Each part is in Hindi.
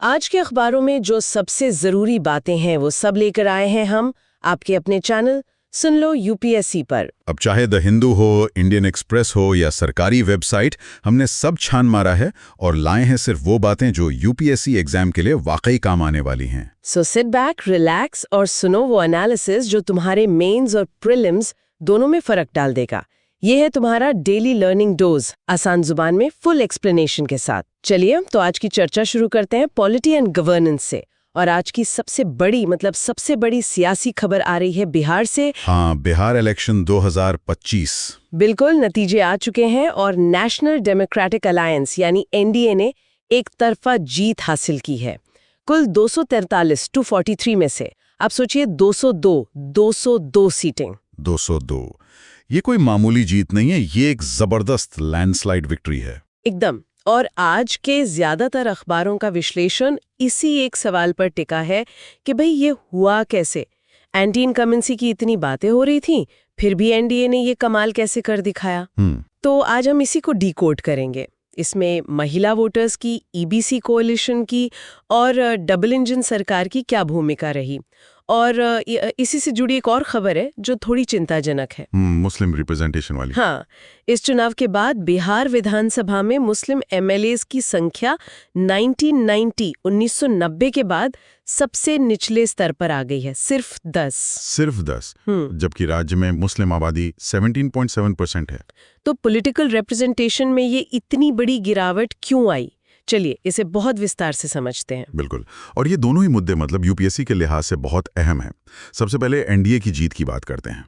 आज के अखबारों में जो सबसे जरूरी बातें हैं वो सब लेकर आए हैं हम आपके अपने चैनल सुन लो यूपीएससी पर। अब चाहे द हिंदू हो, इंडियन एक्सप्रेस हो या सरकारी वेबसाइट, हमने सब छान मारा है और लाए हैं सिर्फ वो बातें जो यूपीएससी एग्जाम के लिए वाकई काम आने वाली हैं। सो सिट बैक, रिलैक्स और सुनो वो एनालिसिस जो तुम्हारे मेंस और प्रीलिम्स दोनों में फर्क डाल देगा। ये है तुम्हारा डेली लर्निंग डोज, आसान जुबान में फुल एक्सप्लेनेशन के साथ। चलिए तो आज की चर्चा शुरू करते हैं पॉलिटी एंड गवर्नेंस से। और आज की सबसे बड़ी सियासी खबर आ रही है बिहार से। हाँ, बिहार इलेक्शन 2025। बिल्कुल, नतीजे आ चुके हैं और नेशनल डेमोक्रेटिक अलायंस यानी एनडीए ने एक तरफा जीत हासिल की है। कुल 243 टू 43 में से आप सोचिए 202 सीटें। 202 ये कोई मामूली जीत नहीं है, ये एक जबरदस्त लैंडस्लाइड विक्ट्री है एकदम। और आज के ज्यादातर अखबारों का विश्लेषण इसी एक सवाल पर टिका है कि भाई ये हुआ कैसे। एंटी इनकमेंसी की इतनी बातें हो रही थी, फिर भी एनडीए ने ये कमाल कैसे कर दिखाया। तो आज हम इसी को डिकोड करेंगे। इसमें महिला वोटर्स की, ईबीसी कोalition की और डबल इंजन सरकार की क्या भूमिका रही। और इसी से जुड़ी एक और खबर है जो थोड़ी चिंताजनक है। मुस्लिम रिप्रेजेंटेशन वाली। हाँ, इस चुनाव के बाद बिहार विधानसभा में मुस्लिम एमएलएस की संख्या 1990 के बाद सबसे निचले स्तर पर आ गई है, सिर्फ 10। जबकि राज्य में मुस्लिम आबादी 17.7% है। तो पॉलिटिकल रिप्रेजेंटेशन में ये इतनी बड़ी गिरावट क्यों आई? चलिए इसे बहुत विस्तार से समझते हैं। बिल्कुल, और ये दोनों ही मुद्दे मतलब यूपीएससी के लिहाज से बहुत अहम है। सबसे पहले एनडीए की जीत की बात करते हैं।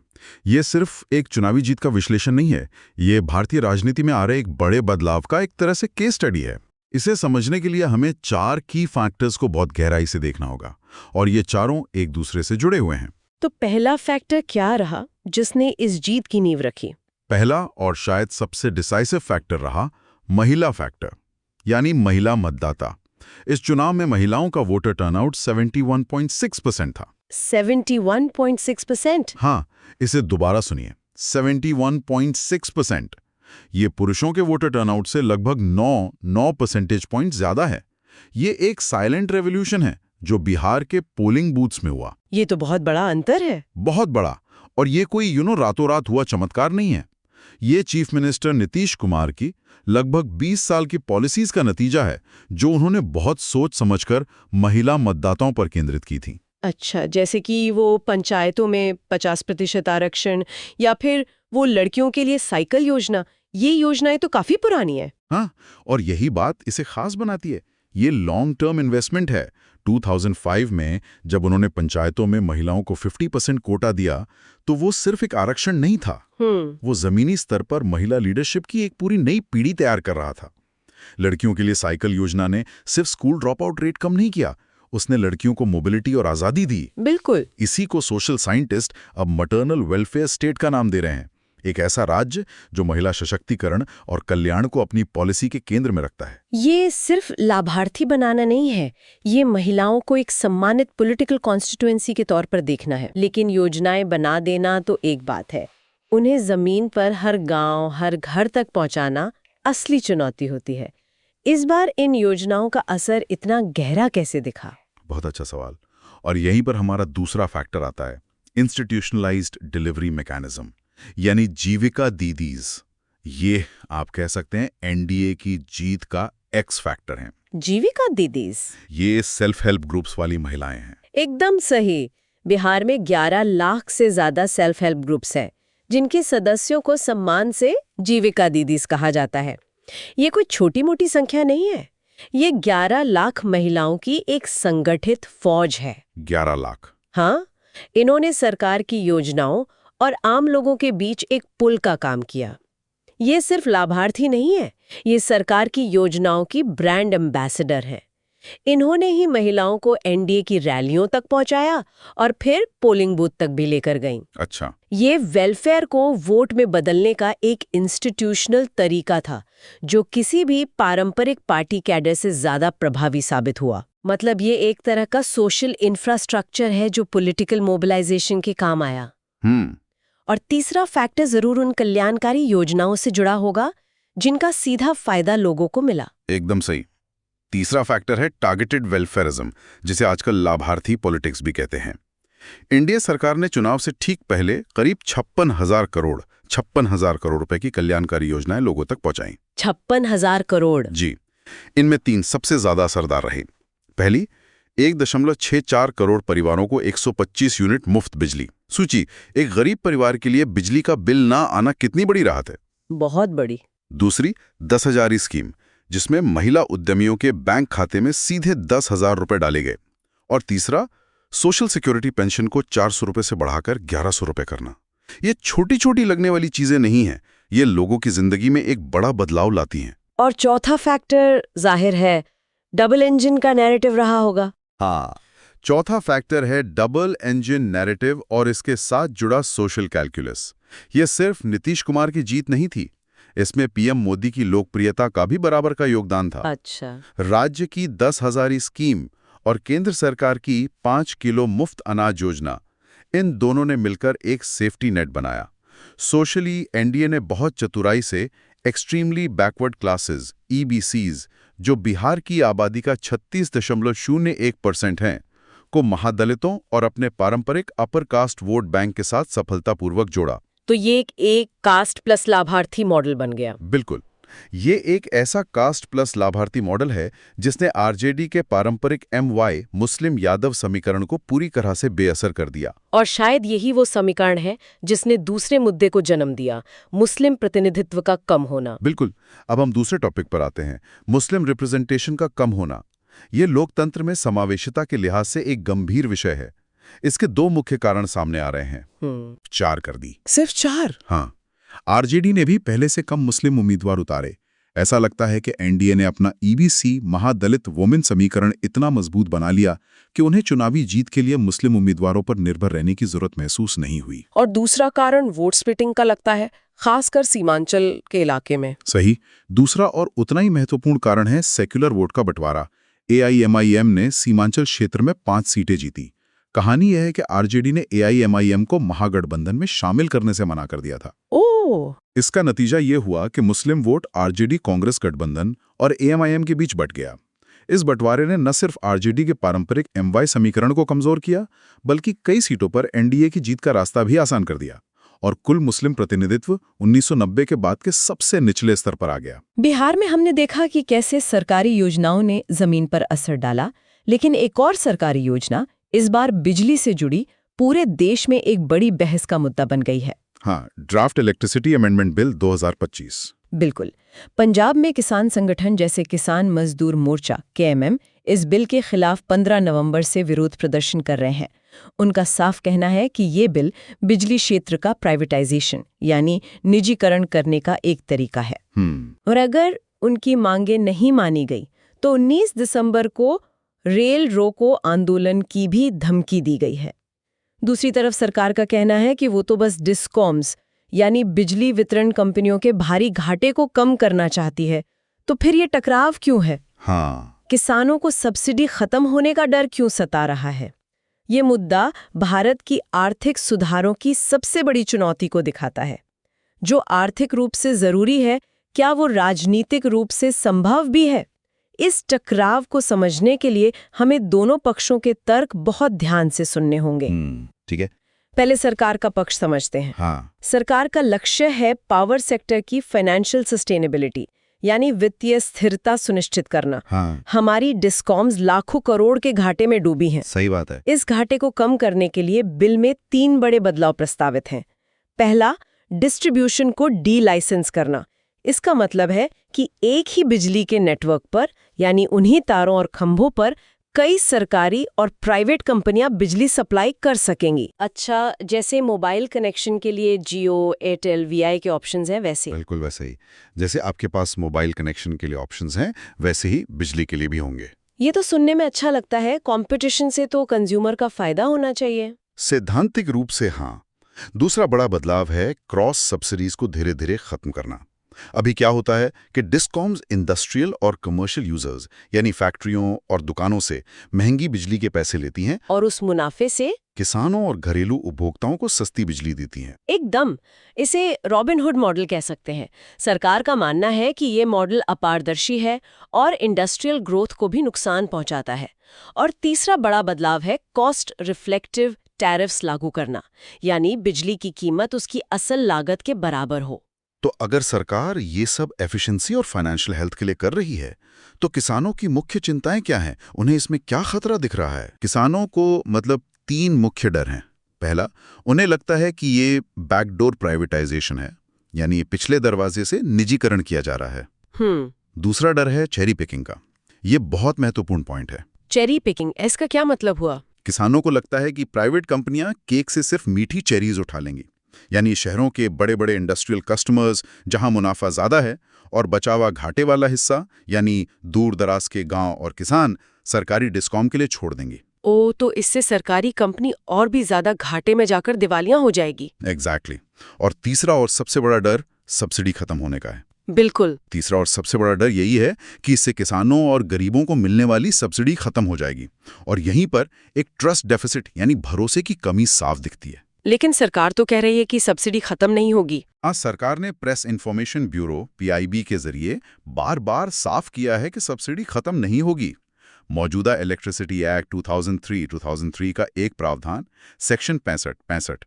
ये सिर्फ एक चुनावी जीत का विश्लेषण नहीं है, ये भारतीय राजनीति में आ रहे एक बड़े बदलाव का एक तरह से केस स्टडी है। इसे समझने के लिए हमें 4 की फैक्टर्स को बहुत गहराई से देखना होगा और ये चारों एक दूसरे से जुड़े हुए हैं। तो पहला फैक्टर क्या रहा जिसने इस जीत की नींव रखी? पहला और शायद सबसे डिसाइसिव फैक्टर रहा महिला फैक्टर, यानी महिला मतदाता। इस चुनाव में महिलाओं का वोटर टर्नआउट 71.6% था। 71.6%? हाँ, इसे दोबारा सुनिए, 71.6%। ये पुरुषों के वोटर टर्नआउट से लगभग 9 परसेंटेज पॉइंट ज्यादा है। ये एक साइलेंट रेवोल्यूशन है जो बिहार के पोलिंग बूथ्स में हुआ। ये तो बहुत बड़ा अंतर है। बहुत बड़ा। और ये कोई रातों रात हुआ चमत्कार नहीं है। ये चीफ मिनिस्टर नीतीश कुमार की लगभग 20 साल की पॉलिसीज का नतीजा है जो उन्होंने बहुत सोच समझकर महिला मतदाताओं पर केंद्रित की थी। अच्छा, जैसे कि वो पंचायतों में 50% आरक्षण या फिर वो लड़कियों के लिए साइकिल योजना। ये योजनाएं तो काफी पुरानी है। हाँ, और यही बात इसे खास बनाती है। ये लॉन्ग टर्म इन्वेस्टमेंट है। 2005 में जब उन्होंने पंचायतों में महिलाओं को 50% कोटा दिया तो वो सिर्फ एक आरक्षण नहीं था, वो जमीनी स्तर पर महिला लीडरशिप की एक पूरी नई पीढ़ी तैयार कर रहा था। लड़कियों के लिए साइकिल योजना ने सिर्फ स्कूल ड्रॉप आउट रेट कम नहीं किया, उसने लड़कियों को मोबिलिटी और आजादी दी। बिल्कुल। इसी को सोशल साइंटिस्ट अब मैटरनल वेलफेयर स्टेट का नाम दे रहे हैं। एक ऐसा राज्य जो महिला सशक्तिकरण और कल्याण को अपनी पॉलिसी के केंद्र में रखता है। ये सिर्फ लाभार्थी बनाना नहीं है, ये महिलाओं को एक सम्मानित पॉलिटिकल कॉन्स्टिट्यूएंसी के तौर पर देखना है। लेकिन योजनाएं बना देना तो एक बात है, उन्हें जमीन पर हर गांव, हर घर तक पहुंचाना असली चुनौती होती है। इस बार इन योजनाओं का असर इतना गहरा कैसे दिखा? बहुत अच्छा सवाल। और यहीं पर हमारा दूसरा फैक्टर आता है, इंस्टीट्यूशनलाइज्ड डिलीवरी मैकेनिज्म, यानी जीविका दीदीज। ये आप कह सकते हैं एनडीए की जीत का एक्स फैक्टर हैं। जीविका दीदीज? ये सेल्फ हेल्प ग्रुप्स वाली महिलाएं हैं। एकदम सही। बिहार में 11 लाख से ज्यादा सेल्फ हेल्प ग्रुप्स हैं जिनके सदस्यों को सम्मान से जीविका दीदीज कहा जाता है। ये कोई छोटी मोटी संख्या नहीं है, ये 11 लाख महिलाओं की एक संगठित फौज है। 11 लाख? हाँ, इन्होंने सरकार की योजनाओं और आम लोगों के बीच एक पुल का काम किया। ये सिर्फ लाभार्थी नहीं है, ये सरकार की योजनाओं की ब्रांड एम्बेसडर है। इन्होंने ही महिलाओं को एनडीए की रैलियों तक पहुंचाया और फिर पोलिंग बूथ तक भी लेकर गईं। अच्छा। ये वेलफेयर को वोट में बदलने का एक इंस्टीट्यूशनल तरीका था जो किसी भी पारंपरिक पार्टी कैडर से ज्यादा प्रभावी साबित हुआ। मतलब ये एक तरह का सोशल इंफ्रास्ट्रक्चर है जो पॉलिटिकल मोबिलाइजेशन के काम आया। और तीसरा फैक्टर जरूर उन कल्याणकारी योजनाओं से जुड़ा होगा जिनका सीधा फायदा लोगों को मिला। एकदम सही। तीसरा फैक्टर है टारगेटेड वेलफेयरिज्म, जिसे आजकल लाभार्थी पॉलिटिक्स भी कहते हैं। इंडिया सरकार ने चुनाव से ठीक पहले करीब 56,000 करोड़ रुपए की कल्याणकारी योजनाएं लोगों तक पहुंचाई। 56,000 करोड़। जी, इनमें 3 सबसे ज्यादा असरदार रहे। पहली, 1.64 करोड़ परिवारों को 125 यूनिट मुफ्त बिजली। सूची, एक गरीब परिवार के लिए बिजली का बिल ना आना कितनी बड़ी राहत है। बहुत बड़ी। दूसरी, 10,000 स्कीम, जिसमें महिला उद्यमियों के बैंक खाते में सीधे 10,000 रुपए डाले गए। और तीसरा, सोशल सिक्योरिटी पेंशन को 400 रुपए से बढ़ाकर 1100 रुपए करना। ये छोटी छोटी लगने वाली चीजें नहीं हैं, ये लोगों की जिंदगी में एक बड़ा बदलाव लाती हैं। और चौथा फैक्टर जाहिर है डबल इंजन का नैरेटिव रहा होगा। हाँ, चौथा फैक्टर है डबल इंजन नैरेटिव और इसके साथ जुड़ा सोशल कैलकुलस। ये सिर्फ नीतीश कुमार की जीत नहीं थी, इसमें पीएम मोदी की लोकप्रियता का भी बराबर का योगदान था। अच्छा। राज्य की 10,000 स्कीम और केंद्र सरकार की 5 किलो मुफ्त अनाज योजना, इन दोनों ने मिलकर एक सेफ्टी नेट बनाया। सोशली एनडीए ने बहुत चतुराई से एक्सट्रीमली बैकवर्ड क्लासेस EBCs, जो बिहार की आबादी का 36.01% हैं, को महादलितों और अपने पारंपरिक अपर कास्ट वोट बैंक के साथ सफलतापूर्वक जोड़ा। तो ये एक कास्ट प्लस लाभार्थी मॉडल बन गया। बिल्कुल, ये एक ऐसा कास्ट प्लस लाभार्थी मॉडल है जिसने आरजेडी के पारंपरिक MY मुस्लिम यादव समीकरण को पूरी तरह से बेअसर कर दिया। और शायद यही वो समीकरण है जिसने दूसरे मुद्दे को जन्म दिया, मुस्लिम प्रतिनिधित्व का कम होना। बिल्कुल। अब हम दूसरे टॉपिक पर आते हैं, मुस्लिम रिप्रेजेंटेशन का कम होना। ये लोकतंत्र में समावेशिता के लिहाज से एक गंभीर विषय है। इसके 2 मुख्य कारण सामने आ रहे हैं। 4 कर दी। सिर्फ 4? हाँ, आरजेडी ने भी पहले से कम मुस्लिम उम्मीदवार उतारे। ऐसा लगता है कि एनडीए ने अपना EBC महादलित वोमेन समीकरण इतना मजबूत बना लिया कि उन्हें चुनावी जीत के लिए मुस्लिम उम्मीदवारों पर निर्भर रहने की जरूरत महसूस नहीं हुई। और दूसरा कारण वोट स्प्लिटिंग का लगता है, खासकर सीमांचल के इलाके में। सही। दूसरा और उतना ही महत्वपूर्ण कारण है सेक्युलर वोट का बंटवारा। AIMIM ने सीमांचल क्षेत्र में 5 सीटें जीती। कहानी यह है कि आरजेडी ने AIMIM को महागठबंधन में शामिल करने से मना कर दिया था। ओह! इसका नतीजा ये हुआ कि मुस्लिम वोट आरजेडी कांग्रेस गठबंधन और AIMIM के बीच बंट गया। इस बंटवारे ने न सिर्फ आरजेडी के पारंपरिक MY समीकरण को कमजोर किया, बल्कि कई सीटों पर एनडीए की जीत का रास्ता भी आसान कर दिया और कुल मुस्लिम प्रतिनिधित्व 1990 के बाद के सबसे निचले स्तर पर आ गया। बिहार में हमने देखा कि कैसे सरकारी योजनाओं ने जमीन पर असर डाला, लेकिन एक और सरकारी योजना इस बार बिजली से जुड़ी पूरे देश में एक बड़ी बहस का मुद्दा बन गई है। हाँ, ड्राफ्ट इलेक्ट्रिसिटी अमेंडमेंट बिल 2025। बिल्कुल। पंजाब में किसान संगठन जैसे किसान मजदूर मोर्चा KMM इस बिल के खिलाफ 15 नवंबर से विरोध प्रदर्शन कर रहे हैं। उनका साफ कहना है कि ये बिल बिजली क्षेत्र का प्राइवेटाइजेशन यानी निजीकरण करने का एक तरीका है। और अगर उनकी मांगें नहीं मानी गई तो 19 दिसंबर को रेल रोको आंदोलन की भी धमकी दी गई है। दूसरी तरफ सरकार का कहना है कि वो तो बस डिस्कॉम्स यानी बिजली वितरण कंपनियों के भारी घाटे को कम करना चाहती है। तो फिर ये टकराव क्यों है? हाँ, किसानों को सब्सिडी खत्म होने का डर क्यों सता रहा है? ये मुद्दा भारत की आर्थिक सुधारों की सबसे बड़ी चुनौती को दिखाता है। जो आर्थिक रूप से जरूरी है, क्या वो राजनीतिक रूप से संभव भी है? इस टकराव को समझने के लिए हमें दोनों पक्षों के तर्क बहुत ध्यान से सुनने होंगे। ठीक है। पहले सरकार का पक्ष समझते हैं। हाँ, सरकार का लक्ष्य है पावर सेक्टर की फाइनेंशियल सस्टेनेबिलिटी यानी वित्तीय स्थिरता सुनिश्चित करना। हाँ, हमारी डिस्कॉम्स लाखों करोड़ के घाटे में डूबी हैं। सही बात है। इस घाटे को कम करने के लिए बिल में 3 बड़े बदलाव प्रस्तावित हैं। पहला, डिस्ट्रीब्यूशन को डी-लाइसेंस करना। इसका मतलब है कि एक ही बिजली के नेटवर्क पर यानी उन्हीं तारों और खंभों पर कई सरकारी और प्राइवेट कंपनियां बिजली सप्लाई कर सकेंगी। अच्छा, जैसे मोबाइल कनेक्शन के लिए जियो, एयरटेल, VI के ऑप्शंस हैं वैसे। बिल्कुल वैसे ही। जैसे आपके पास मोबाइल कनेक्शन के लिए ऑप्शंस हैं, वैसे ही बिजली के लिए भी होंगे। ये तो सुनने में अच्छा लगता है। कंपटीशन से तो कंज्यूमर का फायदा होना चाहिए। सैद्धांतिक रूप से हाँ। दूसरा बड़ा बदलाव है क्रॉस सब्सिडीज को धीरे धीरे खत्म करना। अभी क्या होता है कि डिस्कॉम्स इंडस्ट्रियल और कमर्शियल यूजर्स यानी फैक्ट्रियों और दुकानों से महंगी बिजली के पैसे लेती हैं और उस मुनाफे से किसानों और घरेलू उपभोक्ताओं को सस्ती बिजली देती हैं। एकदम। इसे रॉबिनहुड मॉडल कह सकते हैं। सरकार का मानना है कि ये मॉडल अपारदर्शी है और इंडस्ट्रियल ग्रोथ को भी नुकसान पहुंचाता है। और तीसरा बड़ा बदलाव है कॉस्ट रिफ्लेक्टिव टैरिफ्स लागू करना, यानी बिजली की कीमत उसकी असल लागत के बराबर हो। तो अगर सरकार ये सब एफिशिएंसी और फाइनेंशियल हेल्थ के लिए कर रही है, तो किसानों की मुख्य चिंताएं क्या हैं? उन्हें इसमें क्या खतरा दिख रहा है? किसानों को मतलब 3 मुख्य डर हैं। पहला, उन्हें लगता है कि ये बैकडोर प्राइवेटाइजेशन है, यानी पिछले दरवाजे से निजीकरण किया जा रहा है। दूसरा डर है चेरी पिकिंग का। ये बहुत महत्वपूर्ण पॉइंट है। चेरी पिकिंग, इसका क्या मतलब हुआ? किसानों को लगता है कि प्राइवेट कंपनियां केक से सिर्फ मीठी चेरीज उठा लेंगी, यानी शहरों के बड़े बड़े इंडस्ट्रियल कस्टमर्स जहां मुनाफा ज्यादा है, और बचा हुआ घाटे वाला हिस्सा यानी दूर दराज के गांव और किसान सरकारी डिस्कॉम के लिए छोड़ देंगे। ओ, तो इससे सरकारी कंपनी और भी ज्यादा घाटे में जाकर दिवालियां हो जाएगी। एग्जैक्टली। और तीसरा और सबसे बड़ा डर सब्सिडी खत्म होने का है। बिल्कुल। तीसरा और सबसे बड़ा डर यही है कि इससे किसानों और गरीबों को मिलने वाली सब्सिडी खत्म हो जाएगी, और यहीं पर एक ट्रस्ट डेफिसिट यानी भरोसे की कमी साफ दिखती है। लेकिन सरकार तो कह रही है कि सब्सिडी खत्म नहीं होगी। आज सरकार ने प्रेस इंफॉर्मेशन ब्यूरो (PIB) के जरिए बार बार साफ किया है कि सब्सिडी खत्म नहीं होगी। मौजूदा इलेक्ट्रिसिटी एक्ट 2003 का एक प्रावधान सेक्शन 65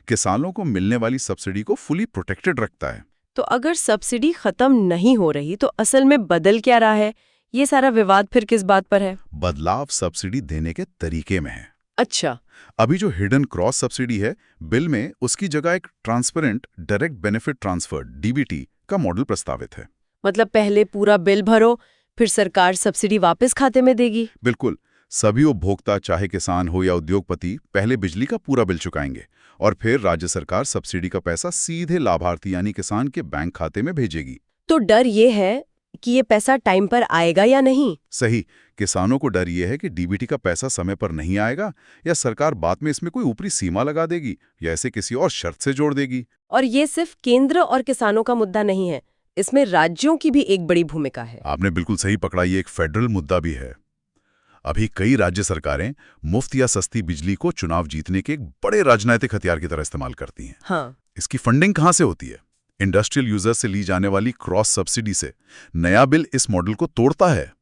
किसानों को मिलने वाली सब्सिडी को फुली प्रोटेक्टेड रखता है। तो अगर सब्सिडी खत्म नहीं हो रही तो असल में बदल क्या रहा है? ये सारा विवाद फिर किस बात पर है? बदलाव सब्सिडी देने के तरीके में है। अच्छा। अभी जो हिडन क्रॉस सब्सिडी है, बिल में उसकी जगह एक transparent direct benefit transfer (DBT) का मॉडल प्रस्तावित है। मतलब पहले पूरा बिल भरो, फिर सरकार सब्सिडी वापस खाते में देगी। बिल्कुल। सभी उपभोक्ता, चाहे किसान हो या उद्योगपति, पहले बिजली का पूरा बिल चुकाएंगे और फिर राज्य सरकार सब्सिडी का पैसा सीधे लाभार्थी यानी किसान के बैंक खाते में भेजेगी। तो डर ये है कि ये पैसा टाइम पर आएगा या नहीं? सही। किसानों को डर ये है कि DBT का पैसा समय पर नहीं आएगा, या सरकार बाद में इसमें कोई ऊपरी सीमा लगा देगी, या इसे किसी और शर्त से जोड़ देगी। और ये सिर्फ केंद्र और किसानों का मुद्दा नहीं है, इसमें राज्यों की भी एक बड़ी भूमिका है। आपने बिल्कुल सही पकड़ा, ये एक फेडरल मुद्दा भी है। अभी कई राज्य सरकारें मुफ्त या सस्ती बिजली को चुनाव जीतने के एक बड़े राजनीतिक हथियार की तरह इस्तेमाल करती हैं। हाँ। इसकी फंडिंग कहाँ से होती है? इंडस्ट्रियल यूजर से ली जाने वाली क्रॉस सब्सिडी से। नया बिल इस मॉडल को तोड़ता है।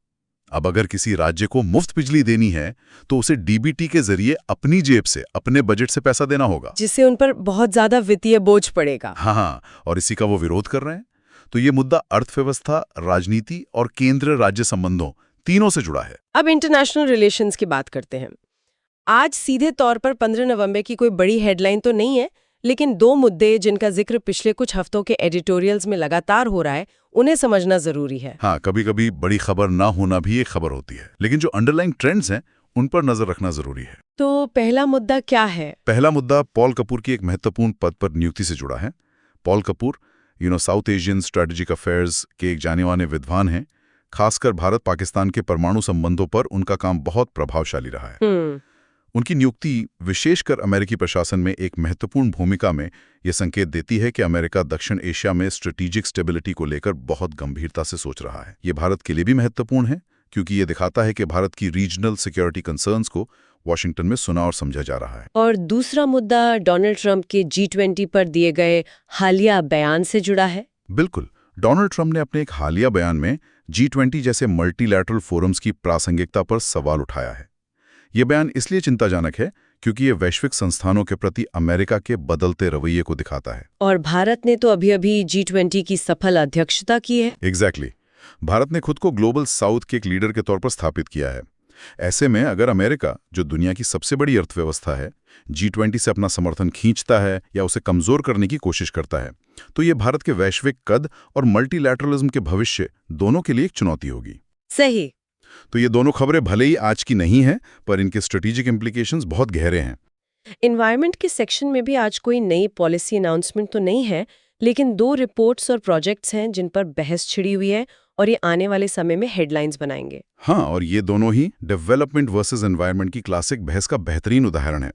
अब अगर किसी राज्य को मुफ्त बिजली देनी है तो उसे DBT के जरिए अपनी जेब से, अपने बजट से पैसा देना होगा, जिससे उन पर बहुत ज्यादा वित्तीय बोझ पड़ेगा। हाँ, और इसी का वो विरोध कर रहे हैं। तो ये मुद्दा अर्थव्यवस्था, राजनीति और केंद्र राज्य संबंधों तीनों से जुड़ा है। अब इंटरनेशनल रिलेशंस की बात करते हैं। आज सीधे तौर पर 15 नवंबर की कोई बड़ी हेडलाइन तो नहीं है, लेकिन 2 मुद्दे जिनका जिक्र पिछले कुछ हफ्तों के एडिटोरियल्स में लगातार हो रहा है, उन्हें समझना जरूरी है। हाँ, कभी कभी बड़ी खबर ना होना भी एक खबर होती है, लेकिन जो अंडरलाइंग ट्रेंड्स हैं उन पर नजर रखना जरूरी है। तो पहला मुद्दा क्या है? पहला मुद्दा पॉल कपूर की एक महत्वपूर्ण पद पर नियुक्ति से जुड़ा है। Paul Kapoor south Asian strategic affairs के एक जाने माने विद्वान हैं। खासकर भारत पाकिस्तान के परमाणु संबंधों पर उनका काम बहुत प्रभावशाली रहा है। उनकी नियुक्ति विशेषकर अमेरिकी प्रशासन में एक महत्वपूर्ण भूमिका में यह संकेत देती है कि अमेरिका दक्षिण एशिया में स्ट्रेटेजिक स्टेबिलिटी को लेकर बहुत गंभीरता से सोच रहा है। ये भारत के लिए भी महत्वपूर्ण है, क्योंकि ये दिखाता है कि भारत की रीजनल सिक्योरिटी कंसर्न्स को वॉशिंगटन में सुना और समझा जा रहा है। और दूसरा मुद्दा डोनाल्ड ट्रंप के G20 पर दिए गए हालिया बयान से जुड़ा है। बिल्कुल। डोनाल्ड ट्रंप ने अपने एक हालिया बयान में G20 जैसे मल्टीलैटरल फोरम्स की प्रासंगिकता पर सवाल उठाया है। ये बयान इसलिए चिंताजनक है क्योंकि ये वैश्विक संस्थानों के प्रति अमेरिका के बदलते रवैये को दिखाता है। और भारत ने तो अभी-अभी G20 की सफल अध्यक्षता की है। एग्जैक्टली। भारत ने खुद को ग्लोबल साउथ के एक लीडर के तौर पर स्थापित किया है। ऐसे में अगर अमेरिका, जो दुनिया की सबसे बड़ी अर्थव्यवस्था है, G20 से अपना समर्थन खींचता है या उसे कमजोर करने की कोशिश करता है, तो ये भारत के वैश्विक कद और मल्टीलैटरलिज्म के भविष्य दोनों के लिए एक चुनौती होगी। सही। तो ये दोनों खबरें भले ही आज की नहीं है, पर इनके स्ट्रेटेजिक इम्प्लीकेशंस बहुत गहरे हैं। एनवायरनमेंट के सेक्शन में भी आज कोई नई पॉलिसी अनाउंसमेंट तो नहीं है, लेकिन 2 रिपोर्ट्स और प्रोजेक्ट्स हैं जिन पर बहस छिड़ी हुई है और ये आने वाले समय में हेडलाइंस बनाएंगे। हाँ, और ये दोनों ही डेवलपमेंट वर्सेस एनवायरनमेंट की क्लासिक बहस का बेहतरीन उदाहरण है।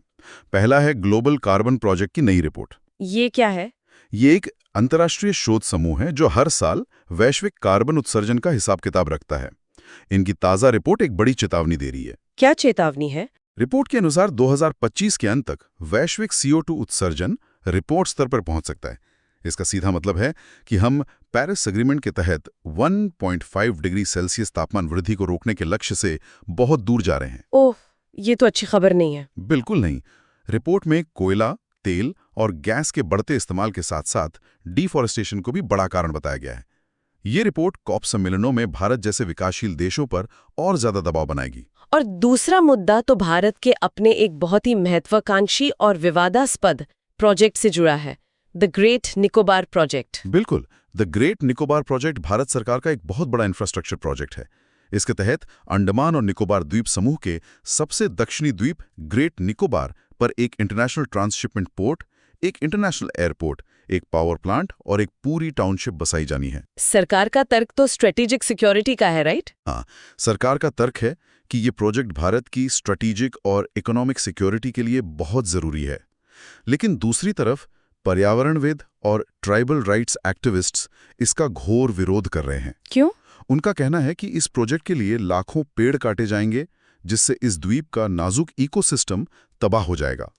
पहला है ग्लोबल कार्बन प्रोजेक्ट की नई रिपोर्ट। ये क्या है? ये एक अंतर्राष्ट्रीय शोध समूह है जो हर साल वैश्विक कार्बन उत्सर्जन का हिसाब किताब रखता है। इनकी ताज़ा रिपोर्ट एक बड़ी चेतावनी दे रही है। क्या चेतावनी है? रिपोर्ट के अनुसार 2025 के अंत तक वैश्विक CO2 उत्सर्जन रिपोर्ट स्तर पर पहुंच सकता है। इसका सीधा मतलब है कि हम पेरिस एग्रीमेंट के तहत 1.5 डिग्री सेल्सियस तापमान वृद्धि को रोकने के लक्ष्य से बहुत दूर जा रहे हैं। ओह, ये तो अच्छी खबर नहीं है। बिल्कुल नहीं। रिपोर्ट में कोयला, तेल और गैस के बढ़ते इस्तेमाल के साथ साथ डिफॉरेस्टेशन को भी बड़ा कारण बताया गया है। ये रिपोर्ट कॉप सम्मेलनों में भारत जैसे विकासशील देशों पर और ज्यादा दबाव बनाएगी। और दूसरा मुद्दा तो भारत के अपने एक बहुत ही महत्वाकांक्षी और विवादास्पद प्रोजेक्ट से जुड़ा है, द ग्रेट निकोबार प्रोजेक्ट। बिल्कुल, the great Nicobar project Bharat सरकार का एक बहुत बड़ा इंफ्रास्ट्रक्चर प्रोजेक्ट है। इसके तहत अंडमान और निकोबार द्वीप समूह के सबसे दक्षिणी द्वीप ग्रेट निकोबार पर एक इंटरनेशनल ट्रांसशिपमेंट पोर्ट, एक इंटरनेशनल एयरपोर्ट, एक पावर प्लांट और एक पूरी टाउनशिप बसाई जानी है। सरकार का तर्क तो स्ट्रेटेजिक सिक्योरिटी का है, राइट? हाँ, सरकार का तर्क है कि ये प्रोजेक्ट भारत की स्ट्रेटेजिक और इकोनॉमिक सिक्योरिटी के लिए बहुत जरूरी है। लेकिन दूसरी तरफ पर्यावरणविद और ट्राइबल राइट्स एक्टिविस्ट्स इसका घोर विरोध कर रहे हैं। क्यों? उनका कहना है कि इस प्रोजेक्ट के लिए लाखों पेड़ काटे जाएंगे, जिससे इस द्वीप का नाजुक इकोसिस्टम तबाह हो जाएगा।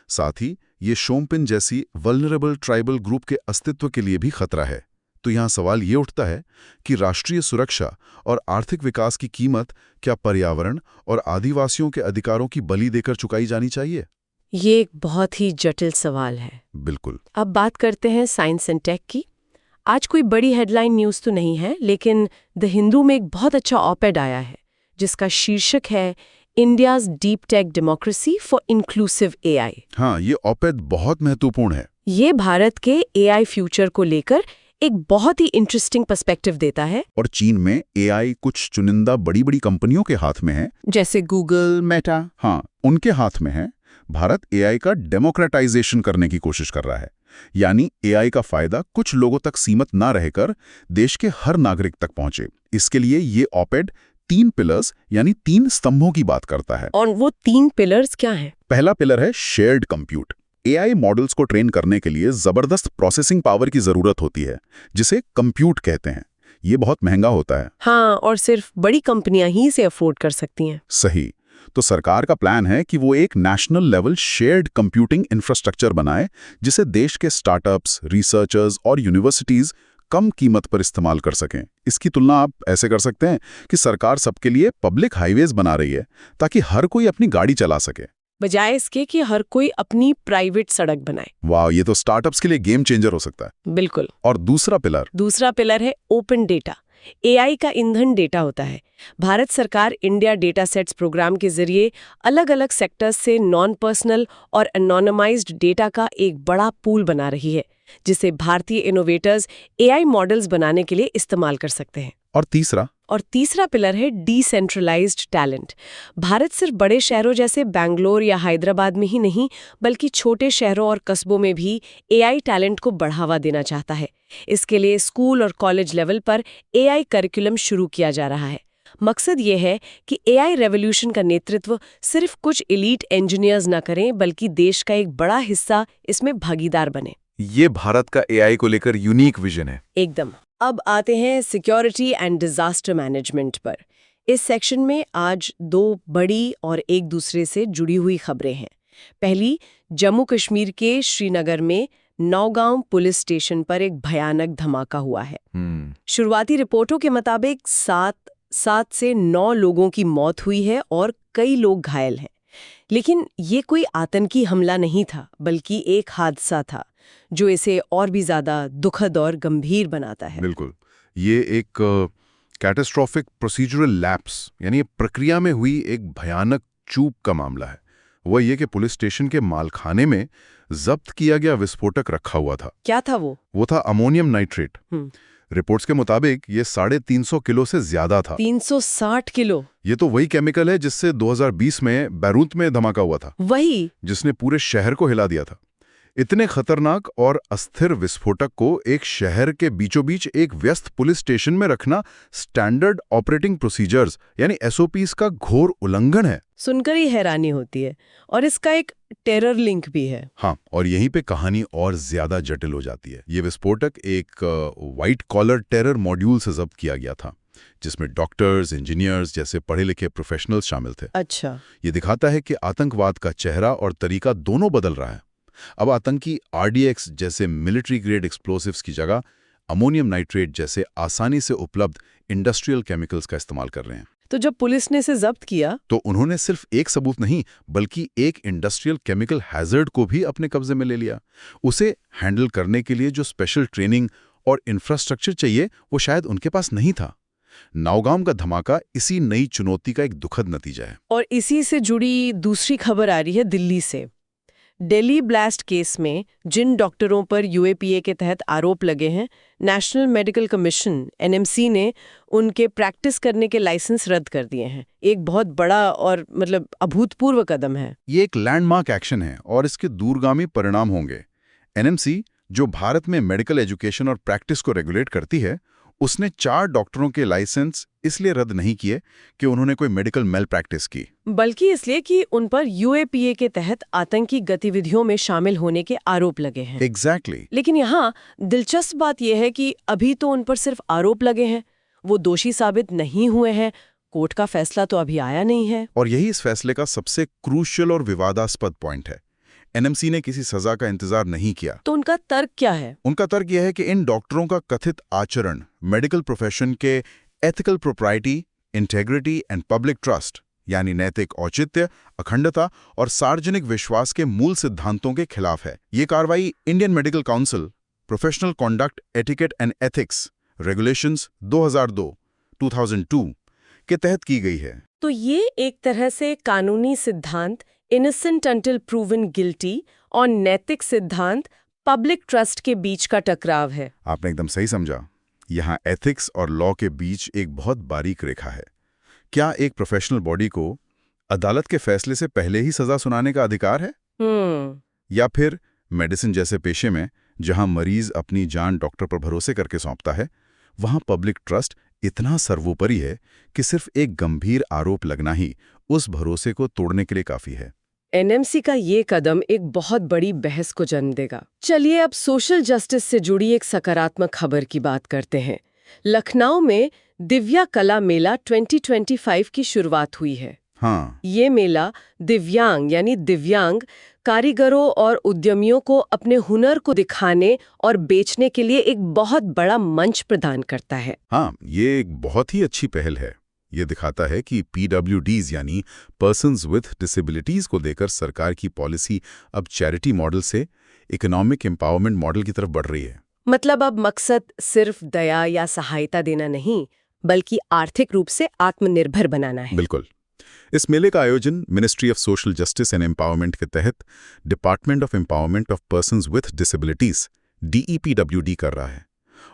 साथ ही ये शोम्पिन जैसी वल्नरेबल ट्राइबल ग्रुप के अस्तित्व के लिए भी खतरा है। तो यहाँ सवाल ये उठता है कि राष्ट्रीय सुरक्षा और आर्थिक विकास की कीमत क्या पर्यावरण और आदिवासियों के अधिकारों की बलि देकर चुकाई जानी चाहिए? ये एक बहुत ही जटिल सवाल है। बिल्कुल। अब बात करते हैं साइंस एंड टेक की। आज कोई बड़ी हेडलाइन न्यूज़ तो नहीं है, लेकिन द हिंदू में एक बहुत अच्छा ऑपेड आया है जिसका शीर्षक है India's deep tech democracy for inclusive AI। हाँ, ये ऑपेड बहुत महत्वपूर्ण है। ये भारत के AI फ्यूचर को लेकर एक बहुत ही इंटरेस्टिंग पर्सपेक्टिव देता है। और चीन में AI कुछ चुनिंदा बड़ी-बड़ी कंपनियों के हाथ में है, जैसे गूगल, मेटा। हाँ, उनके हाथ में है। भारत AI का डेमोक्रेटाइजेशन करने की कोशिश कर रहा है, यानी AI का फायदा कुछ लोगों तक सीमित ना रहकर देश के हर नागरिक तक पहुंचे। इसके लिए ये ऑपेड 3 पिलर्स यानी 3 स्तंभों की बात करता है। और वो 3 पिलर्स क्या हैं? पहला पिलर है शेयर्ड कंप्यूट। AI मॉडल्स को ट्रेन करने के लिए जबरदस्त प्रोसेसिंग पावर की जरूरत होती है, जिसे कंप्यूट कहते हैं। ये बहुत महंगा होता है। हाँ, और सिर्फ बड़ी कंपनियां ही इसे अफोर्ड कर सकती हैं। सही। तो सरकार का प्लान है कि वो एक national level shared computing infrastructure बनाए, जिसे देश के स्टार्टअप्स, रिसर्चर्स और यूनिवर्सिटीज कम कीमत पर इस्तेमाल कर सकें। इसकी तुलना आप ऐसे कर सकते हैं कि सरकार सबके लिए पब्लिक हाईवेज बना रही है ताकि हर कोई अपनी गाड़ी चला सके, बजाय इसके कि हर कोई अपनी प्राइवेट सड़क बनाए। वाह, ये तो स्टार्टअप्स के लिए गेम चेंजर हो सकता है। बिल्कुल। और दूसरा पिलर है ओपन डेटा। AI का ईंधन डेटा होता है। भारत सरकार इंडिया डेटा सेट्स प्रोग्राम के जरिए अलग अलग सेक्टर्स से नॉन पर्सनल और एनोनिमाइज्ड डेटा का एक बड़ा पूल बना रही है, जिसे भारतीय इनोवेटर्स AI मॉडल्स बनाने के लिए इस्तेमाल कर सकते हैं। और तीसरा पिलर है डिसेंट्रलाइज्ड टैलेंट। भारत सिर्फ बड़े शहरों जैसे बैंगलोर या हैदराबाद में ही नहीं, बल्कि छोटे शहरों और कस्बों में भी AI टैलेंट को बढ़ावा देना चाहता है। इसके लिए स्कूल और कॉलेज लेवल पर AI करिकुलम शुरू किया जा रहा है। मकसद ये है कि AI रेवोल्यूशन का नेतृत्व सिर्फ कुछ एलीट इंजीनियर्स न करें, बल्कि देश का एक बड़ा हिस्सा इसमें भागीदार बने। ये भारत का AI को लेकर यूनिक विजन है। एकदम। अब आते हैं सिक्योरिटी एंड डिजास्टर मैनेजमेंट पर। इस सेक्शन में आज 2 बड़ी और एक दूसरे से जुड़ी हुई खबरें हैं। पहली, जम्मू कश्मीर के श्रीनगर में नौगांव पुलिस स्टेशन पर एक भयानक धमाका हुआ है। शुरुआती रिपोर्टों के मुताबिक 7 से 9 लोगों की मौत हुई है और कई लोग घायल हैं। लेकिन ये कोई आतंकी हमला नहीं था, बल्कि एक हादसा था जो इसे और भी ज्यादा दुखद और गंभीर बनाता है। बिल्कुल, ये एक कैटास्ट्रोफिक प्रोसीजरल लैप्स यानी प्रक्रिया में हुई एक भयानक चूक का मामला है। वह ये कि पुलिस स्टेशन के मालखाने में जब्त किया गया विस्फोटक रखा हुआ था। क्या था वो? वो था अमोनियम नाइट्रेट। रिपोर्ट्स के मुताबिक ये 350 किलो से ज्यादा था। 360 किलो। ये तो वही केमिकल है जिससे 2020 में बैरूत में धमाका हुआ था, वही जिसने पूरे शहर को हिला दिया था। इतने खतरनाक और अस्थिर विस्फोटक को एक शहर के बीचों बीच एक व्यस्त पुलिस स्टेशन में रखना स्टैंडर्ड ऑपरेटिंग प्रोसीजर्स यानी SOPs का घोर उल्लंघन है। सुनकर ही हैरानी होती है। और इसका एक टेरर लिंक भी है। हाँ, और यहीं पे कहानी और ज्यादा जटिल हो जाती है। ये विस्फोटक एक व्हाइट कॉलर टेरर मॉड्यूल से जब्त किया गया था। जिसमें डॉक्टर्स, इंजीनियर्स जैसे पढ़े लिखे प्रोफेशनल्स शामिल थे। अच्छा। ये दिखाता है कि आतंकवाद का चेहरा और तरीका दोनों बदल रहा है। अब आतंकी RDX जैसे मिलिट्री ग्रेड एक्सप्लोसिव्स की जगह अमोनियम नाइट्रेट जैसे आसानी से उपलब्ध इंडस्ट्रियल केमिकल्स का इस्तेमाल कर रहे हैं। तो जब पुलिस ने इसे जब्त किया तो उन्होंने सिर्फ एक सबूत नहीं बल्कि एक इंडस्ट्रियल केमिकल हैजर्ड को भी अपने कब्जे में ले लिया। उसे हैंडल करने के लिए जो स्पेशल ट्रेनिंग और इंफ्रास्ट्रक्चर चाहिए वो शायद उनके पास नहीं था। नौगाम का धमाका इसी नई चुनौती का एक दुखद नतीजा है। और इसी से जुड़ी दूसरी खबर आ रही है दिल्ली से। दिल्ली ब्लास्ट केस में जिन डॉक्टरों पर UAPA के तहत आरोप लगे हैं, नेशनल मेडिकल कमीशन NMC ने उनके प्रैक्टिस करने के लाइसेंस रद्द कर दिए हैं। एक बहुत बड़ा और अभूतपूर्व कदम है। ये एक लैंडमार्क एक्शन है और इसके दूरगामी परिणाम होंगे। NMC, जो भारत में मेडिकल एजुकेशन और प्रैक्टिस को रेगुलेट करती है, उसने 4 डॉक्टरों के लाइसेंस इसलिए रद्द नहीं किए कि उन्होंने कोई मेडिकल मेल प्रैक्टिस की, बल्कि इसलिए कि उन पर UAPA के तहत आतंकी गतिविधियों में शामिल होने के आरोप लगे हैं। एग्जैक्टली। लेकिन यहाँ दिलचस्प बात यह है कि अभी तो उन पर सिर्फ आरोप लगे हैं, वो दोषी साबित नहीं हुए हैं। कोर्ट का फैसला तो अभी आया नहीं है। और यही इस फैसले का सबसे क्रूशियल और विवादास्पद पॉइंट है। NMC ने किसी सजा का इंतजार नहीं किया। तो उनका तर्क क्या है? उनका तर्क यह है कि इन डॉक्टरों का कथित आचरण मेडिकल प्रोफेशन के ethical propriety, integrity and public trust यानी नैतिक औचित्य, अखंडता और सार्वजनिक विश्वास के मूल सिद्धांतों के खिलाफ है। ये कार्रवाई Indian medical council professional conduct etiquette and ethics regulations 2002 के तहत की गई है। तो ये एक तरह से कानूनी सिद्धांत इनोसेंट अंटिल प्रूवन गिल्टी और नैतिक सिद्धांत पब्लिक ट्रस्ट के बीच का टकराव है। आपने एकदम सही समझा। यहाँ एथिक्स और लॉ के बीच एक बहुत बारीक रेखा है। क्या एक प्रोफेशनल बॉडी को अदालत के फैसले से पहले ही सजा सुनाने का अधिकार है? या फिर मेडिसिन जैसे पेशे में जहां मरीज अपनी जान डॉक्टर पर भरोसे करके सौंपता है, वहां पब्लिक ट्रस्ट इतना सर्वोपरि है कि सिर्फ एक गंभीर आरोप लगना ही उस भरोसे को तोड़ने के लिए काफी है। NMC का ये कदम एक बहुत बड़ी बहस को जन्म देगा। चलिए अब सोशल जस्टिस से जुड़ी एक सकारात्मक खबर की बात करते हैं। लखनऊ में दिव्या कला मेला 2025 की शुरुआत हुई है। हाँ, ये मेला दिव्यांग यानी दिव्यांग कारीगरों और उद्यमियों को अपने हुनर को दिखाने और बेचने के लिए एक बहुत बड़ा मंच प्रदान करता है। हाँ, ये एक बहुत ही अच्छी पहल है। ये दिखाता है कि PWDs यानी पर्सन्स विथ डिसेबिलिटीज को देकर सरकार की पॉलिसी अब चैरिटी मॉडल से इकोनॉमिक एम्पावरमेंट मॉडल की तरफ बढ़ रही है। मतलब अब मकसद सिर्फ दया या सहायता देना नहीं, बल्कि आर्थिक रूप से आत्मनिर्भर बनाना है। बिल्कुल। इस मेले का आयोजन ministry of social justice and empowerment के तहत department of empowerment of persons with disabilities DEPWD कर रहा है।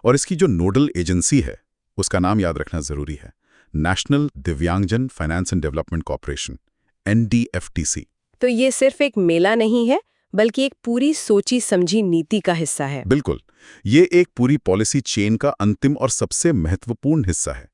और इसकी जो नोडल एजेंसी है उसका नाम याद रखना जरूरी है, नेशनल दिव्यांगजन finance and development corporation NDFTC। तो ये सिर्फ एक मेला नहीं है, बल्कि एक पूरी सोची समझी नीति का हिस्सा है। बिल्कुल, ये एक पूरी पॉलिसी चेन का अंतिम और सबसे महत्वपूर्ण हिस्सा है।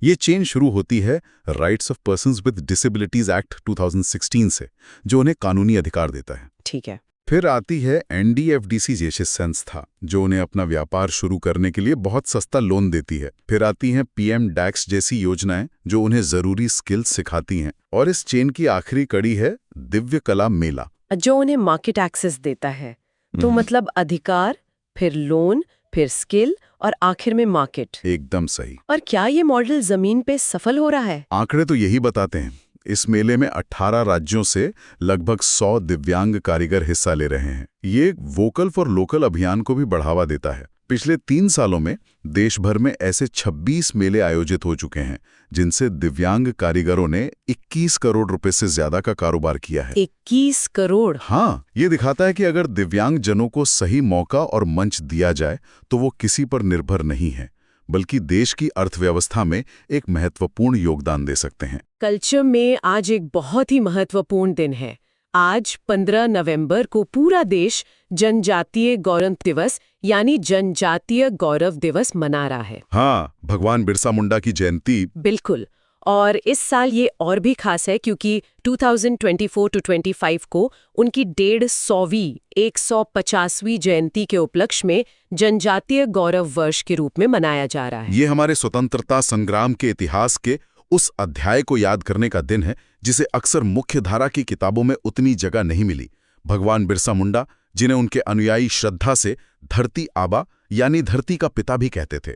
ये चेन शुरू होती है rights of persons with disabilities act 2016 से, जो उन्हें कानूनी अधिकार देता है। ठीक है। फिर आती है NDFDC जैसी संस्था, जो उन्हें अपना व्यापार शुरू करने के लिए बहुत सस्ता लोन देती है। फिर आती हैं PM DAX जैसी योजनाएं, जो उन्हें जरूरी स्किल्स सिखाती हैं। और इस चेन की आखिरी कड़ी है दिव्य कला मेला, जो उन्हें मार्केट एक्सेस देता है। तो मतलब अधिकार, फिर लोन, फिर स्किल और आखिर में मार्केट। एकदम सही। और क्या ये मॉडल जमीन पे सफल हो रहा है? आंकड़े तो यही बताते हैं। इस मेले में 18 राज्यों से लगभग 100 दिव्यांग कारीगर हिस्सा ले रहे हैं। ये वोकल फॉर लोकल अभियान को भी बढ़ावा देता है। पिछले 3 सालों में देश भर में ऐसे 26 मेले आयोजित हो चुके हैं, जिनसे दिव्यांग कारीगरों ने 21 करोड़ रुपए से ज्यादा का कारोबार किया है। 21 करोड़? हाँ, ये दिखाता है कि अगर दिव्यांग जनों को सही मौका और मंच दिया जाए तो वो किसी पर निर्भर नहीं है, बल्कि देश की अर्थव्यवस्था में एक महत्वपूर्ण योगदान दे सकते हैं। कल्चर में आज एक बहुत ही महत्वपूर्ण दिन है। आज 15 नवंबर को पूरा देश जनजातीय गौरव दिवस यानी जनजातीय गौरव दिवस मना रहा है। हाँ, भगवान बिरसा मुंडा की जयंती। बिल्कुल। और इस साल ये और भी खास है क्योंकि 2024-25 को उनकी 150वीं 150वीं जयंती के उपलक्ष्य में जनजातीय गौरव वर्ष के रूप में मनाया जा रहा है। ये हमारे स्वतंत्रता संग्राम के इतिहास के उस अध्याय को याद करने का दिन है जिसे अक्सर मुख्य धारा की किताबों में उतनी जगह नहीं मिली। भगवान बिरसा मुंडा, जिन्हें उनके अनुयायी श्रद्धा से धरती आबा यानी धरती का पिता भी कहते थे।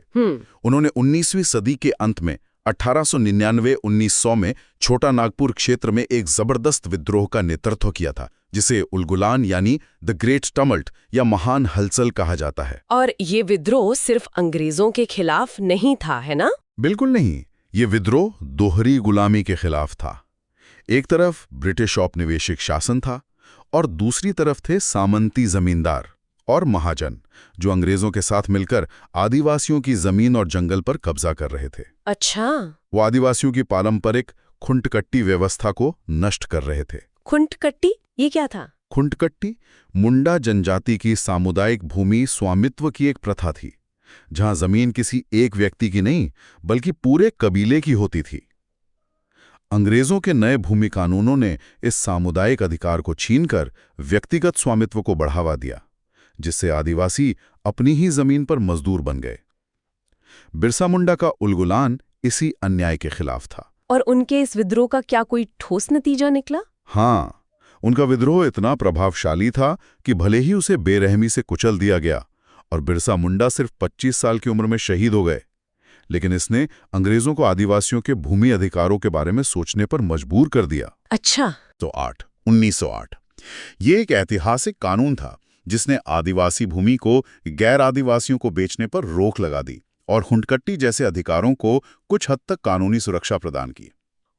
उन्होंने 19वीं सदी के अंत में 1899-1900 में छोटा नागपुर क्षेत्र में एक जबरदस्त विद्रोह का नेतृत्व किया था, जिसे उलगुलान यानी द ग्रेट टमल्ट या महान हलचल कहा जाता है। और ये विद्रोह सिर्फ अंग्रेजों के खिलाफ नहीं था, है ना? बिल्कुल नहीं। ये विद्रोह दोहरी गुलामी के खिलाफ था। एक तरफ ब्रिटिश औपनिवेशिक शासन था और दूसरी तरफ थे सामंती जमींदार और महाजन, जो अंग्रेजों के साथ मिलकर आदिवासियों की जमीन और जंगल पर कब्जा कर रहे थे। अच्छा। वो आदिवासियों की पारंपरिक खुंटकट्टी व्यवस्था को नष्ट कर रहे थे। खुंटकट्टी ये क्या था? खुंटकट्टी मुंडा जनजाति की सामुदायिक भूमि स्वामित्व की एक प्रथा थी, जहां जमीन किसी एक व्यक्ति की नहीं बल्कि पूरे कबीले की होती थी। अंग्रेजों के नए भूमि कानूनों ने इस सामुदायिक अधिकार को छीनकर व्यक्तिगत स्वामित्व को बढ़ावा दिया, जिससे आदिवासी अपनी ही जमीन पर मजदूर बन गए। बिरसा मुंडा का उलगुलान इसी अन्याय के खिलाफ था। और उनके इस विद्रोह का क्या कोई ठोस नतीजा निकला? हाँ, उनका विद्रोह इतना प्रभावशाली था कि भले ही उसे बेरहमी से कुचल दिया गया और बिरसा मुंडा सिर्फ 25 साल की उम्र में शहीद हो गए, लेकिन इसने अंग्रेजों को आदिवासियों के भूमि अधिकारों के बारे में सोचने पर मजबूर कर दिया। अच्छा। तो 1908 ये एक ऐतिहासिक कानून था जिसने आदिवासी भूमि को गैर आदिवासियों को बेचने पर रोक लगा दी और हुंटकट्टी जैसे अधिकारों को कुछ हद तक कानूनी सुरक्षा प्रदान की।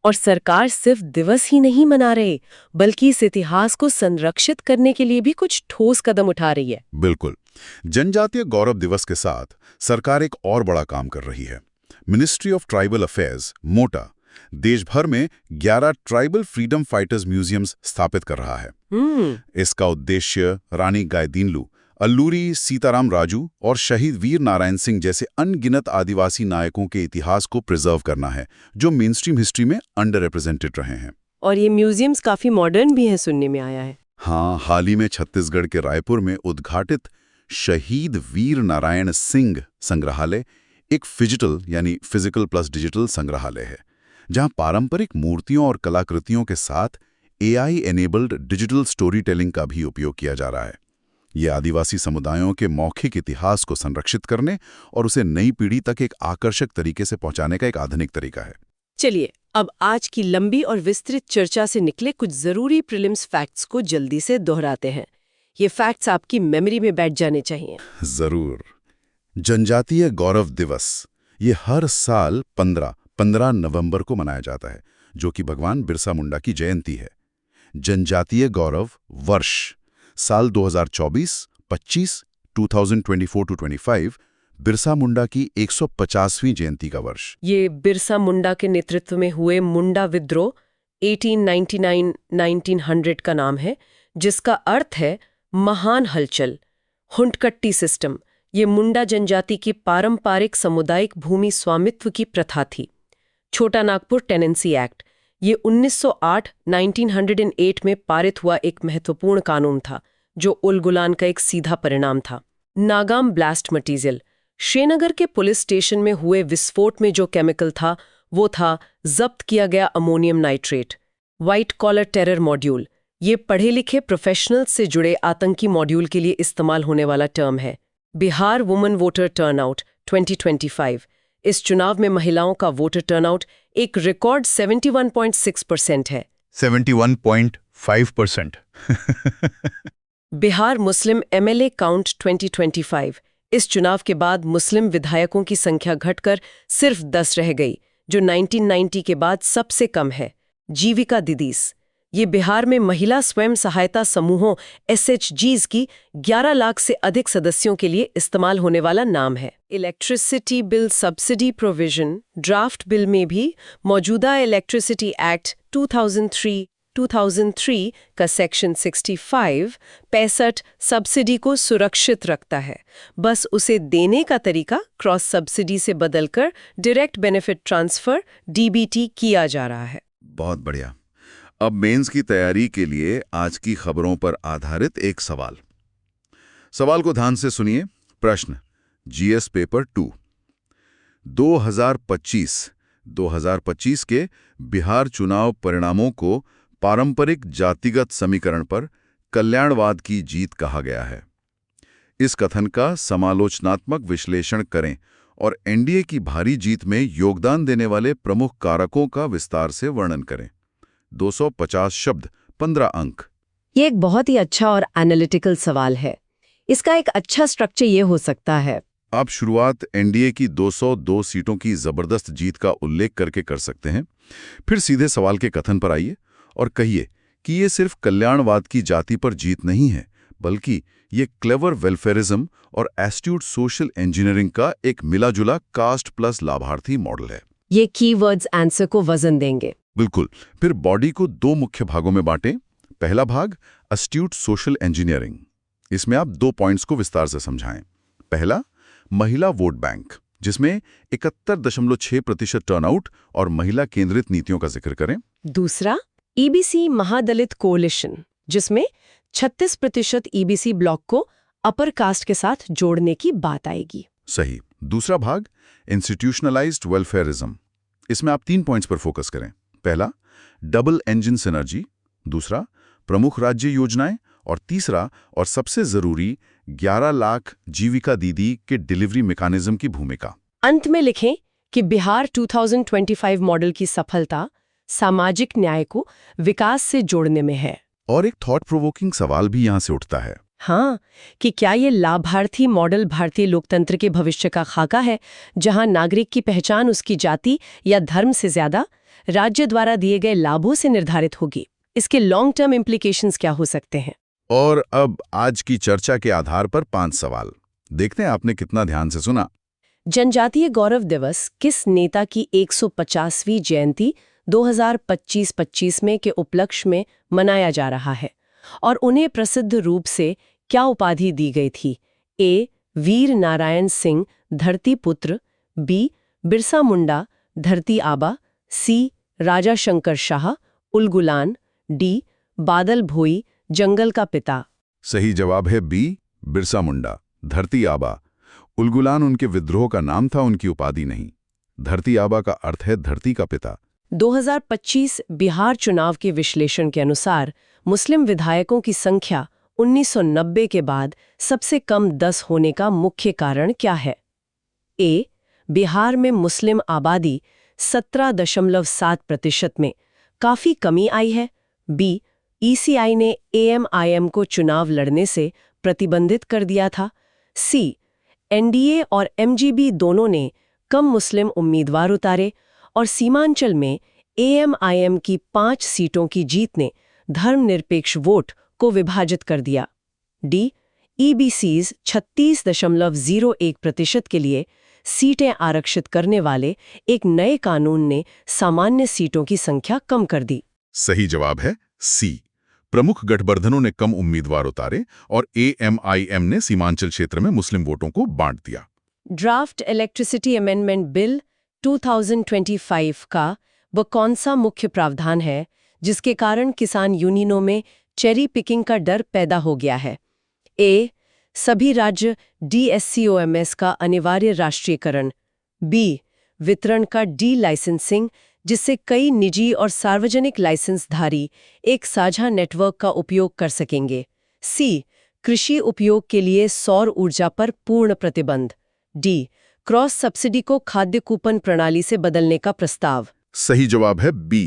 और सरकार सिर्फ दिवस ही नहीं मना रही, बल्कि इस इतिहास को संरक्षित करने के लिए भी कुछ ठोस कदम उठा रही है। बिल्कुल। जनजातीय गौरव दिवस के साथ सरकार एक और बड़ा काम कर रही है। मिनिस्ट्री ऑफ ट्राइबल अफेयर्स मोटा देश भर में 11 ट्राइबल फ्रीडम फाइटर्स म्यूजियम्स स्थापित कर रहा है। इसका उद्देश्य रानी गायदीनलू, अल्लूरी सीताराम राजू और शहीद वीर नारायण सिंह जैसे अनगिनत आदिवासी नायकों के इतिहास को प्रिजर्व करना है, जो मेनस्ट्रीम हिस्ट्री में अंडर रिप्रेजेंटेड रहे हैं। और ये म्यूजियम्स काफी मॉडर्न भी हैं, सुनने में आया है। हाँ, हाल ही में छत्तीसगढ़ के रायपुर में उद्घाटित शहीद वीर नारायण सिंह संग्रहालय एक फिजिटल यानी फिजिकल प्लस डिजिटल संग्रहालय है, जहां पारंपरिक मूर्तियों और कलाकृतियों के साथ AI enabled digital story telling का भी उपयोग किया जा रहा है। ये आदिवासी समुदायों के मौखिक इतिहास को संरक्षित करने और उसे नई पीढ़ी तक एक आकर्षक तरीके से पहुंचाने का एक आधुनिक तरीका है। चलिए, अब आज की लंबी और विस्तृत चर्चा से निकले कुछ जरूरी प्रीलिम्स फैक्ट्स को जल्दी से दोहराते हैं। ये फैक्ट्स आपकी मेमोरी में बैठ जाने चाहिए। जरूर। जनजातीय गौरव दिवस ये हर साल 15 नवंबर को मनाया जाता है, जो कि भगवान बिरसा मुंडा की जयंती है। जनजातीय गौरव वर्ष साल 2024-25 2024-25 बिरसा मुंडा की 150वीं जयंती का वर्ष। ये बिरसा मुंडा के नेतृत्व में हुए मुंडा विद्रोह 1899-1900 का नाम है, जिसका अर्थ है महान हलचल। हुंटकट्टी सिस्टम ये मुंडा जनजाति की पारंपरिक सामुदायिक भूमि स्वामित्व की प्रथा थी। छोटा नागपुर टेनेंसी एक्ट ये 1908 में पारित हुआ एक महत्वपूर्ण कानून था, जो उलगुलान का एक सीधा परिणाम था। नागाम ब्लास्ट मटीरियल श्रीनगर के पुलिस स्टेशन में हुए विस्फोट में जो केमिकल था, वो था जब्त किया गया ammonium nitrate. White collar terror module ये पढ़े लिखे प्रोफेशनल्स से जुड़े आतंकी मॉड्यूल के लिए इस्तेमाल होने वाला टर्म है। बिहार वुमेन वोटर टर्नआउट 2025 इस चुनाव में महिलाओं का वोटर टर्नआउट एक रिकॉर्ड 71.6% है। 71.5%। बिहार मुस्लिम MLA काउंट 2025 इस चुनाव के बाद मुस्लिम विधायकों की संख्या घटकर सिर्फ 10 रह गई, जो 1990 के बाद सबसे कम है। जीविका दीदीस ये बिहार में महिला स्वयं सहायता समूहों SHGs की 11 लाख से अधिक सदस्यों के लिए इस्तेमाल होने वाला नाम है। Electricity bill subsidy provision draft bill में भी मौजूदा इलेक्ट्रिसिटी एक्ट 2003 2003 का सेक्शन 65 सब्सिडी को सुरक्षित रखता है। बस उसे देने का तरीका क्रॉस सब्सिडी से बदलकर डायरेक्ट बेनिफिट ट्रांसफर DBT किया जा रहा है। बहुत बढ़िया। अब मेंस की तैयारी के लिए आज की खबरों पर आधारित एक सवाल को ध्यान से सुनिए। प्रश्न GS पेपर 2 2025 के बिहार चुनाव परिणामों को पारंपरिक जातिगत समीकरण पर कल्याणवाद की जीत कहा गया है। इस कथन का समालोचनात्मक विश्लेषण करें और एनडीए की भारी जीत में योगदान देने वाले प्रमुख कारकों का विस्तार से वर्णन करें। 250 शब्द, 15 अंक। ये एक बहुत ही अच्छा और एनालिटिकल सवाल है। इसका एक अच्छा स्ट्रक्चर ये हो सकता है। आप शुरुआत एनडीए की 202 सीटों की जबरदस्त जीत का उल्लेख करके कर सकते हैं। फिर सीधे सवाल के कथन पर आइए और कहिए कि ये सिर्फ कल्याणवाद की जाति पर जीत नहीं है, बल्कि ये क्लेवर वेलफेयरिज्म और एस्ट्यूट सोशल इंजीनियरिंग का एक मिला-जुला कास्ट प्लस लाभार्थी मॉडल है। ये कीवर्ड्स आंसर को वजन देंगे। बिल्कुल। फिर बॉडी को 2 मुख्य भागों में बांटें। पहला भाग एस्ट्यूट सोशल इंजीनियरिंग। इसमें आप 2 पॉइंट्स को विस्तार से समझाएं। पहला, महिला वोट बैंक, जिसमें 71.6% टर्नआउट और महिला केंद्रित नीतियों का जिक्र करें। दूसरा, EBC महादलित कोalition, जिसमें 36% EBC ब्लॉक को अपर कास्ट के साथ जोड़ने की बात आएगी। सही। दूसरा भाग इंस्टीट्यूशनलाइज्ड वेलफेयरिज्म। इसमें आप 3 पॉइंट्स पर फोकस करें। पहला, डबल इंजन सिनर्जी। दूसरा, प्रमुख राज्य योजनाएं। और तीसरा और सबसे जरूरी, 11 लाख जीविका दीदी के डिलीवरी मैकेनिज्म की भूमिका। अंत में लिखें कि बिहार 2025 मॉडल की सफलता सामाजिक न्याय को विकास से जोड़ने में है। और एक थॉट प्रोवोकिंग सवाल भी यहां से उठता है। हाँ, कि क्या ये लाभार्थी मॉडल भारतीय लोकतंत्र के भविष्य का खाका है, जहां नागरिक की पहचान उसकी जाति या धर्म से ज्यादा राज्य द्वारा दिए गए लाभों से निर्धारित होगी? इसके लॉन्ग टर्म इम्प्लीकेशंस क्या हो सकते हैं? और अब आज की चर्चा के आधार पर 5 सवाल। देखते हैं आपने कितना ध्यान से सुना। जनजातीय गौरव दिवस किस नेता की 150वीं जयंती 2025 में के उपलक्ष्य में मनाया जा रहा है और उन्हें प्रसिद्ध रूप से क्या उपाधि दी गई थी? A. वीर नारायण सिंह धरती पुत्र, B. बिरसा मुंडा धरती आबा, C. राजा शंकर शाह उलगुलान, D. बादल भोई जंगल का पिता। सही जवाब है B. बिरसा मुंडा धरती आबा। उलगुलान उनके विद्रोह का नाम था, उनकी उपाधि नहीं। धरती आबा का अर्थ है धरती का पिता। 2025 बिहार चुनाव के विश्लेषण के अनुसार मुस्लिम विधायकों की संख्या 1990 के बाद सबसे कम 10 होने का मुख्य कारण क्या है? A. बिहार में मुस्लिम आबादी 17.7% में काफी कमी आई है। B. ECI ने AMIM को चुनाव लड़ने से प्रतिबंधित कर दिया था। C. NDA और MGB दोनों ने कम मुस्लिम उम्मीदवार उतारे और सीमांचल में AMIM की 5 सीटों की जीत ने धर्मनिरपेक्ष वोट को विभाजित कर दिया। D. EBCs 36.01% के लिए सीटें आरक्षित करने वाले एक नए कानून ने सामान्य सीटों की संख्या कम कर दी। सही जवाब है C. प्रमुख गठबंधनों ने कम उम्मीदवार उतारे और AMIM ने सीमांचल क्षेत्र में मुस्लिम वोटों को बांट दिया। ड्राफ्ट इलेक्ट्रिसिटी अमेंडमेंट बिल 2025 का वो कौन सा मुख्य प्रावधान है जिसके कारण किसान यूनियनों में चेरी पिकिंग का डर पैदा हो गया है? A. सभी राज्य DSCOMS का अनिवार्य राष्ट्रीयकरण। B. वितरण का डी-लाइसेंसिंग, जिससे कई निजी और सार्वजनिक लाइसेंसधारी एक साझा नेटवर्क का उपयोग कर सकेंगे। C. कृषि उपयोग के लिए सौर ऊर्जा पर पूर्ण प्रतिबंध। D. क्रॉस सब्सिडी को खाद्य कूपन प्रणाली से बदलने का प्रस्ताव। सही जवाब है B.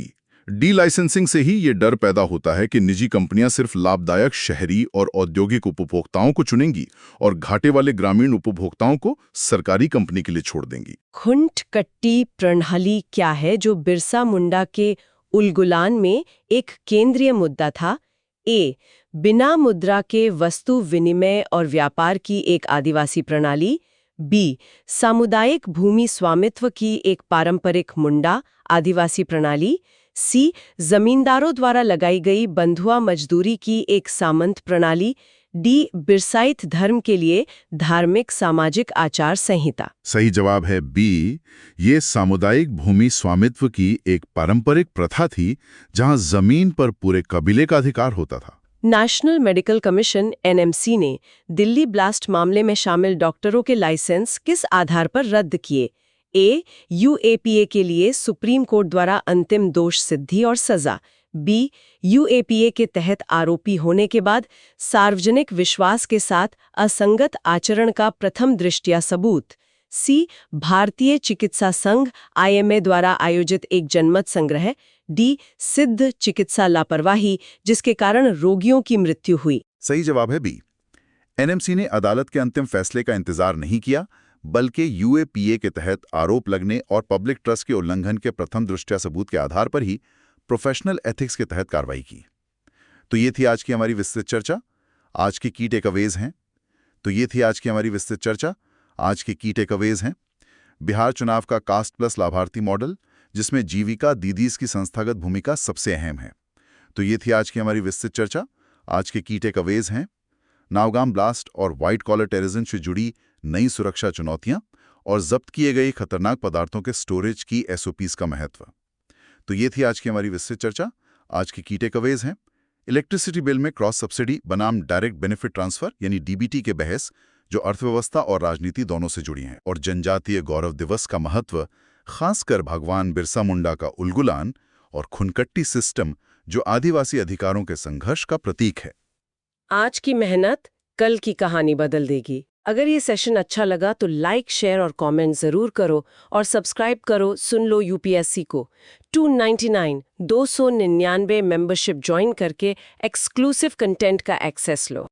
डी लाइसेंसिंग से ही ये डर पैदा होता है कि निजी कंपनियां सिर्फ लाभदायक शहरी और औद्योगिक उपभोक्ताओं को चुनेंगी और घाटे वाले ग्रामीण उपभोक्ताओं को सरकारी कंपनी के लिए छोड़ देंगी। खुंट कट्टी प्रणाली क्या है जो बिरसा मुंडा के उलगुलान में एक केंद्रीय मुद्दा था? A. बिना मुद्रा के वस्तु विनिमय और व्यापार की एक आदिवासी प्रणाली। B. सामुदायिक भूमि स्वामित्व की एक पारंपरिक मुंडा आदिवासी प्रणाली। सी जमींदारों द्वारा लगाई गई बंधुआ मजदूरी की एक सामंत प्रणाली। डी बिरसाइत धर्म के लिए धार्मिक सामाजिक आचार संहिता। सही जवाब है बी। ये सामुदायिक भूमि स्वामित्व की एक पारंपरिक प्रथा थी जहां जमीन पर पूरे कबीले का अधिकार होता था। नेशनल मेडिकल कमीशन एनएमसी ने दिल्ली ब्लास्ट मामले में शामिल डॉक्टरों के लाइसेंस किस आधार पर रद्द किए? ए यूएपीए के लिए सुप्रीम कोर्ट द्वारा अंतिम दोष सिद्धि और सजा। बी यूएपीए के तहत आरोपी होने के बाद सार्वजनिक विश्वास के साथ असंगत आचरण का प्रथम दृष्टया सबूत। सी भारतीय चिकित्सा संघ आईएमए द्वारा आयोजित एक जनमत संग्रह। डी सिद्ध चिकित्सा लापरवाही जिसके कारण रोगियों की मृत्यु हुई। सही जवाब है बी। एनएमसी ने अदालत के अंतिम फैसले का इंतजार नहीं किया, बल्कि यूएपीए के तहत आरोप लगने और पब्लिक ट्रस्ट के उल्लंघन के प्रथम दृष्टया सबूत के आधार पर ही प्रोफेशनल एथिक्स के तहत कार्रवाई की। तो ये थी आज की हमारी विस्तृत चर्चा। आज की की टेकअवेज हैं। बिहार चुनाव का कास्ट प्लस लाभार्थी मॉडल, जिसमें जीविका दीदीज की संस्थागत भूमिका सबसे अहम है। तो ये थी आज की हमारी विस्तृत चर्चा। आज के की टेकअवेज हैं नावगाम ब्लास्ट और व्हाइट कॉलर टेररिज्म से जुड़ी नई सुरक्षा चुनौतियां और जब्त किए गए खतरनाक पदार्थों के स्टोरेज की एसओपीज का महत्व। तो ये थी आज की हमारी विस्तृत चर्चा। आज की की टेकअवेज हैं इलेक्ट्रिसिटी बिल में क्रॉस सब्सिडी बनाम डायरेक्ट बेनिफिट ट्रांसफर यानी डीबीटी के बहस, जो अर्थव्यवस्था और राजनीति दोनों से जुड़ी हैं, और जनजातीय गौरव दिवस का महत्व, खासकर भगवान बिरसा मुंडा का उलगुलान और खुनकट्टी सिस्टम, जो आदिवासी अधिकारों के संघर्ष का प्रतीक है। आज की मेहनत कल की कहानी बदल देगी। अगर ये सेशन अच्छा लगा तो लाइक, शेयर और कमेंट जरूर करो और सब्सक्राइब करो सुन लो यूपीएससी को। 299 मेंबरशिप ज्वाइन करके एक्सक्लूसिव कंटेंट का एक्सेस लो।